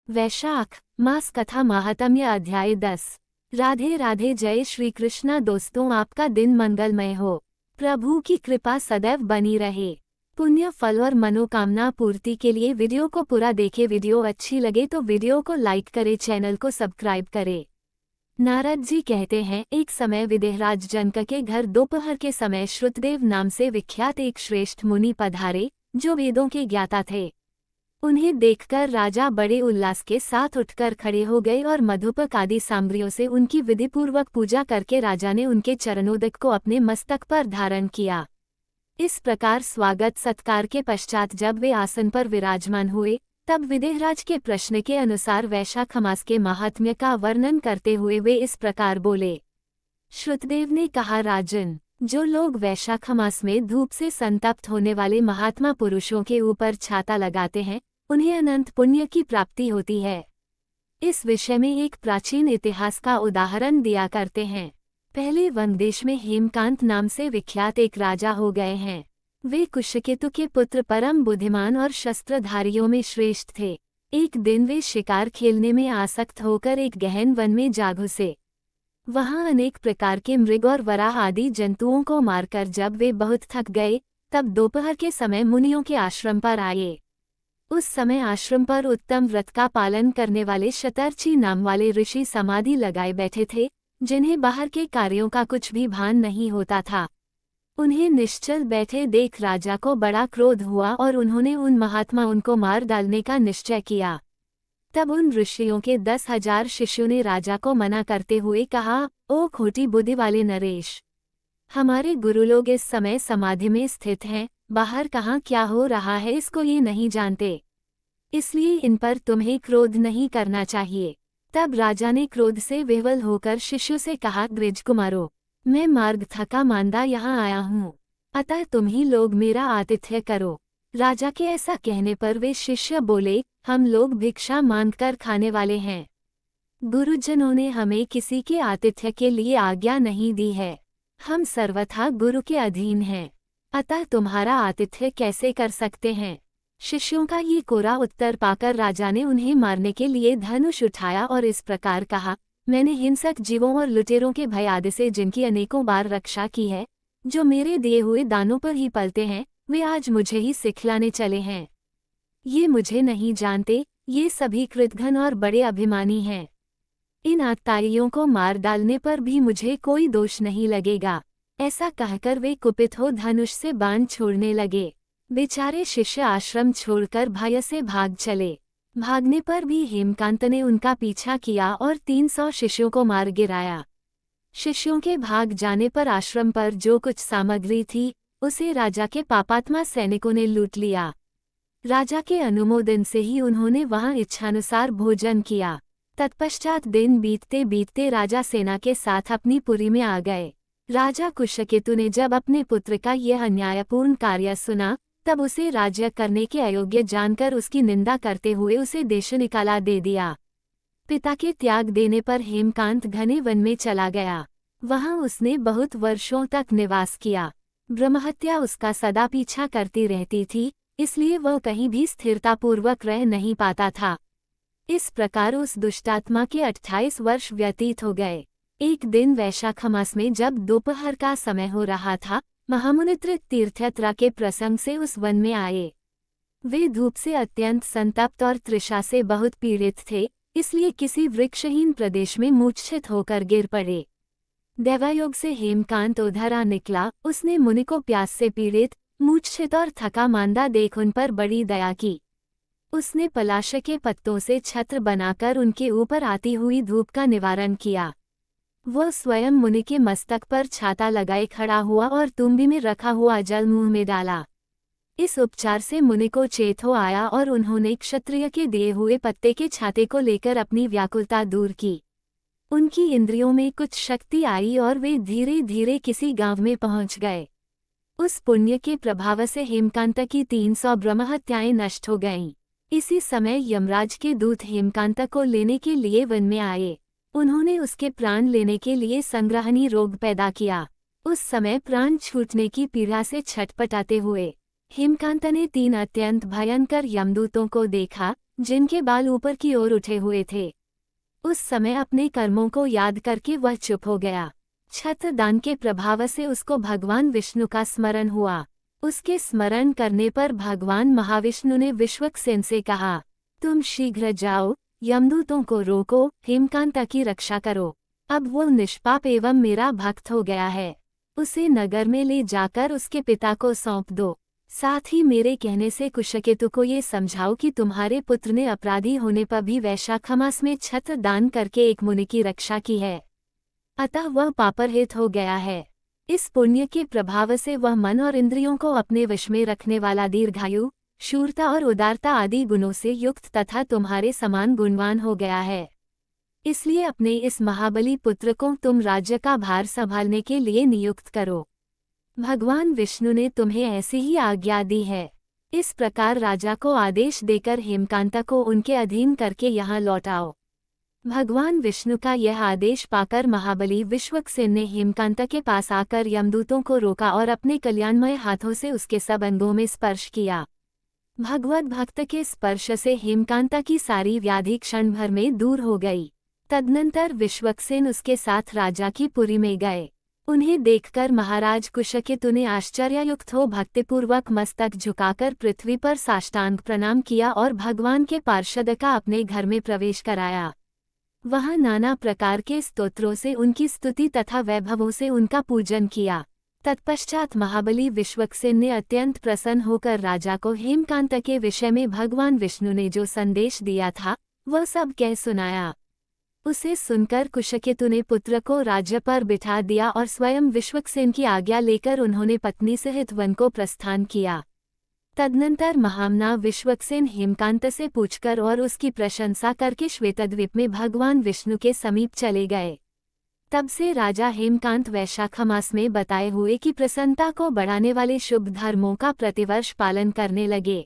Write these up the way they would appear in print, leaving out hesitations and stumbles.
वैशाख मास कथा महात्म्य अध्याय 10। राधे राधे। जय श्री कृष्णा। दोस्तों, आपका दिन मंगलमय हो। प्रभु की कृपा सदैव बनी रहे। पुण्य फल और मनोकामना पूर्ति के लिए वीडियो को पूरा देखें। वीडियो अच्छी लगे तो वीडियो को लाइक करें, चैनल को सब्सक्राइब करें। नारद जी कहते हैं, एक समय विदेहराज जनक के घर दोपहर के समय श्रुतदेव नाम से विख्यात एक श्रेष्ठ मुनि पधारे, जो वेदों के ज्ञाता थे। उन्हें देखकर राजा बड़े उल्लास के साथ उठकर खड़े हो गए और मधुपक आदि सामग्रियों से उनकी विधिपूर्वक पूजा करके राजा ने उनके चरणोदक को अपने मस्तक पर धारण किया। इस प्रकार स्वागत सत्कार के पश्चात जब वे आसन पर विराजमान हुए, तब विदेहराज के प्रश्न के अनुसार वैशाख मास के महात्म्य का वर्णन करते हुए वे इस प्रकार बोले। श्रुतदेव ने कहा, राजन, जो लोग वैशाख मास में धूप से संतप्त होने वाले महात्मा पुरुषों के ऊपर छाता लगाते हैं, उन्हें अनंत पुण्य की प्राप्ति होती है। इस विषय में एक प्राचीन इतिहास का उदाहरण दिया करते हैं। पहले वंगदेश में हेमकांत नाम से विख्यात एक राजा हो गए हैं। वे कुशकेतु के पुत्र, परम बुद्धिमान और शस्त्रधारियों में श्रेष्ठ थे। एक दिन वे शिकार खेलने में आसक्त होकर एक गहन वन में जा घुसे। वहां अनेक प्रकार के मृग और वराह आदि जंतुओं को मारकर जब वे बहुत थक गए, तब दोपहर के समय मुनियों के आश्रम पर आए। उस समय आश्रम पर उत्तम व्रत का पालन करने वाले शतर्षि नाम वाले ऋषि समाधि लगाए बैठे थे, जिन्हें बाहर के कार्यों का कुछ भी भान नहीं होता था। उन्हें निश्चल बैठे देख राजा को बड़ा क्रोध हुआ और उन्होंने उन महात्मा उनको मार डालने का निश्चय किया। तब उन ऋषियों के 10,000 शिष्यों ने राजा को मना करते हुए कहा, ओ खोटी बुद्धि वाले नरेश, हमारे गुरु लोग इस समय समाधि में स्थित हैं, बाहर कहाँ क्या हो रहा है इसको ये नहीं जानते, इसलिए इन पर तुम्हें क्रोध नहीं करना चाहिए। तब राजा ने क्रोध से विह्वल होकर शिष्यों से कहा, द्विजकुमारों, मैं मार्ग थका मांदा यहाँ आया हूँ, अतः तुम ही लोग मेरा आतिथ्य करो। राजा के ऐसा कहने पर वे शिष्य बोले, हम लोग भिक्षा मांगकर खाने वाले हैं। गुरुजनों ने हमें किसी के आतिथ्य के लिए आज्ञा नहीं दी है। हम सर्वथा गुरु के अधीन हैं, अतः तुम्हारा आतिथ्य कैसे कर सकते हैं। शिष्यों का ये कोरा उत्तर पाकर राजा ने उन्हें मारने के लिए धनुष उठाया और इस प्रकार कहा, मैंने हिंसक जीवों और लुटेरों के भय आदि से जिनकी अनेकों बार रक्षा की है, जो मेरे दिए हुए दानों पर ही पलते हैं, वे आज मुझे ही सिखलाने चले हैं। ये मुझे नहीं जानते, ये सभी कृतघ्न और बड़े अभिमानी हैं। इन आत्ताइयों को मार डालने पर भी मुझे कोई दोष नहीं लगेगा। ऐसा कहकर वे कुपित हो धनुष से बाण छोड़ने लगे। बेचारे शिष्य आश्रम छोड़कर भय से भाग चले। भागने पर भी हेमकांत ने उनका पीछा किया और 300 शिष्यों को मार गिराया। शिष्यों के भाग जाने पर आश्रम पर जो कुछ सामग्री थी, उसे राजा के पापात्मा सैनिकों ने लूट लिया। राजा के अनुमोदन से ही उन्होंने वहां इच्छानुसार भोजन किया। तत्पश्चात दिन बीतते बीतते राजा सेना के साथ अपनी पुरी में आ गए। राजा कुशकेतु ने जब अपने पुत्र का यह अन्यायपूर्ण कार्य सुना, तब उसे राज्य करने के अयोग्य जानकर उसकी निंदा करते हुए उसे देश निकाला दे दिया। पिता के त्याग देने पर हेमकांत घने वन में चला गया। वहां उसने बहुत वर्षों तक निवास किया। ब्रह्महत्या उसका सदा पीछा करती रहती थी, इसलिए वह कहीं भी स्थिरतापूर्वक रह नहीं पाता था। इस प्रकार उस दुष्टात्मा के 28 वर्ष व्यतीत हो गए। एक दिन वैशाख मास में जब दोपहर का समय हो रहा था, महामुनित्र तीर्थयात्रा के प्रसंग से उस वन में आए। वे धूप से अत्यंत संतप्त और तृषा से बहुत पीड़ित थे, इसलिए किसी वृक्षहीन प्रदेश में मूर्छित होकर गिर पड़े। दैवायोग से हेमकांत उधर आ निकला। उसने मुनि को प्यास से पीड़ित, मूर्छित और थका मांदा देख उन पर बड़ी दया की। उसने पलाश के पत्तों से छत्र बनाकर उनके ऊपर आती हुई धूप का निवारण किया। वह स्वयं मुनि के मस्तक पर छाता लगाए खड़ा हुआ और तुम्बी में रखा हुआ जल मुंह में डाला। इस उपचार से मुनि को चेत हो आया और उन्होंने क्षत्रिय के दिए हुए पत्ते के छाते को लेकर अपनी व्याकुलता दूर की। उनकी इंद्रियों में कुछ शक्ति आई और वे धीरे धीरे किसी गांव में पहुंच गए। उस पुण्य के प्रभाव से हेमकांत की 300 ब्रह्महत्याएं नष्ट हो गईं। इसी समय यमराज के दूत हेमकांत को लेने के लिए वन में आए। उन्होंने उसके प्राण लेने के लिए संग्रहणी रोग पैदा किया। उस समय प्राण छूटने की पीड़ा से छटपटाते हुए हेमकांत ने 3 अत्यंत भयंकर यमदूतों को देखा, जिनके बाल ऊपर की ओर उठे हुए थे। उस समय अपने कर्मों को याद करके वह चुप हो गया। छत्रदान के प्रभाव से उसको भगवान विष्णु का स्मरण हुआ। उसके स्मरण करने पर भगवान महाविष्णु ने विश्वक्सेन से कहा, तुम शीघ्र जाओ, यमदूतों को रोको, हेमकांता की रक्षा करो। अब वो निष्पाप एवं मेरा भक्त हो गया है। उसे नगर में ले जाकर उसके पिता को सौंप दो। साथ ही मेरे कहने से कुशकेतु को ये समझाओ कि तुम्हारे पुत्र ने अपराधी होने पर भी वैशाख मास में छत्र दान करके एक मुनि की रक्षा की है, अतः वह पापरहित हो गया है। इस पुण्य के प्रभाव से वह मन और इंद्रियों को अपने वश में रखने वाला दीर्घायु, शूरता और उदारता आदि गुणों से युक्त तथा तुम्हारे समान गुणवान हो गया है। इसलिए अपने इस महाबली पुत्र को तुम राज्य का भार संभालने के लिए नियुक्त करो। भगवान विष्णु ने तुम्हें ऐसी ही आज्ञा दी है। इस प्रकार राजा को आदेश देकर हेमकांता को उनके अधीन करके यहाँ लौटाओ। भगवान विष्णु का यह आदेश पाकर महाबली विश्वक्सेन ने हेमकांता के पास आकर यमदूतों को रोका और अपने कल्याणमय हाथों से उसके सब अंगों में स्पर्श किया। भगवत भक्त के स्पर्श से हेमकांता की सारी व्याधि क्षण भर में दूर हो गई। तदनंतर विश्वक्सेन उसके साथ राजा की पुरी में गए। उन्हें देखकर महाराज कुशकेतु ने आश्चर्ययुक्त हो भक्तिपूर्वक मस्तक झुकाकर पृथ्वी पर साष्टांग प्रणाम किया और भगवान के पार्षद का अपने घर में प्रवेश कराया। वहां नाना प्रकार के स्तोत्रों से उनकी स्तुति तथा वैभवों से उनका पूजन किया। तत्पश्चात महाबली विश्वक्सेन ने अत्यंत प्रसन्न होकर राजा को हेमकांता के विषय में भगवान विष्णु ने जो संदेश दिया था वह सब कह सुनाया। उसे सुनकर कुशकेतु ने पुत्र को राज्य पर बिठा दिया और स्वयं विश्वक्सेन की आज्ञा लेकर उन्होंने पत्नी सहित वन को प्रस्थान किया। तदनंतर महामना विश्वक्सेन हेमकांत से पूछकर और उसकी प्रशंसा करके श्वेतद्वीप में भगवान विष्णु के समीप चले गए। तब से राजा हेमकांत वैशाख मास में बताए हुए की प्रसन्नता को बढ़ाने वाले शुभ धर्मों का प्रतिवर्ष पालन करने लगे।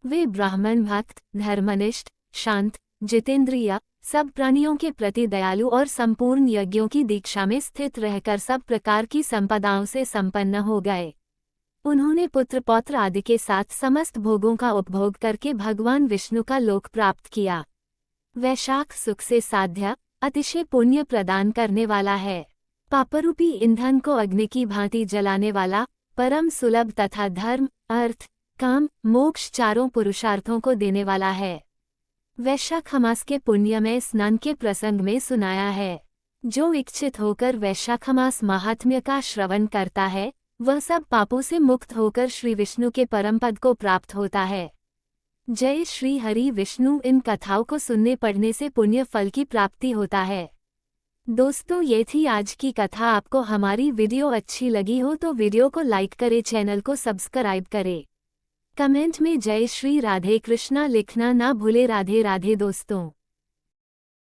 वे ब्राह्मण भक्त, धर्मनिष्ठ, शांत, जितेंद्रिय, सब प्राणियों के प्रति दयालु और संपूर्ण यज्ञों की दीक्षा में स्थित रहकर सब प्रकार की संपदाओं से संपन्न हो गए। उन्होंने पुत्र पौत्र आदि के साथ समस्त भोगों का उपभोग करके भगवान विष्णु का लोक प्राप्त किया। वैशाख सुख से साध्य, अतिशय पुण्य प्रदान करने वाला है। पापरूपी ईंधन को अग्नि की भांति जलाने वाला, परम सुलभ तथा धर्म, अर्थ, काम, मोक्ष चारों पुरुषार्थों को देने वाला है। वैशाख मास के पुण्यमय स्नान के प्रसंग में सुनाया है। जो इच्छित होकर वैशाख मास महात्म्य का श्रवण करता है वह सब पापों से मुक्त होकर श्री विष्णु के परम पद को प्राप्त होता है। जय श्री हरि विष्णु। इन कथाओं को सुनने पढ़ने से पुण्य फल की प्राप्ति होता है। दोस्तों, ये थी आज की कथा। आपको हमारी वीडियो अच्छी लगी हो तो वीडियो को लाइक करें, चैनल को सब्सक्राइब करें। कमेंट में जय श्री राधे कृष्णा लिखना ना भूले। राधे राधे दोस्तों।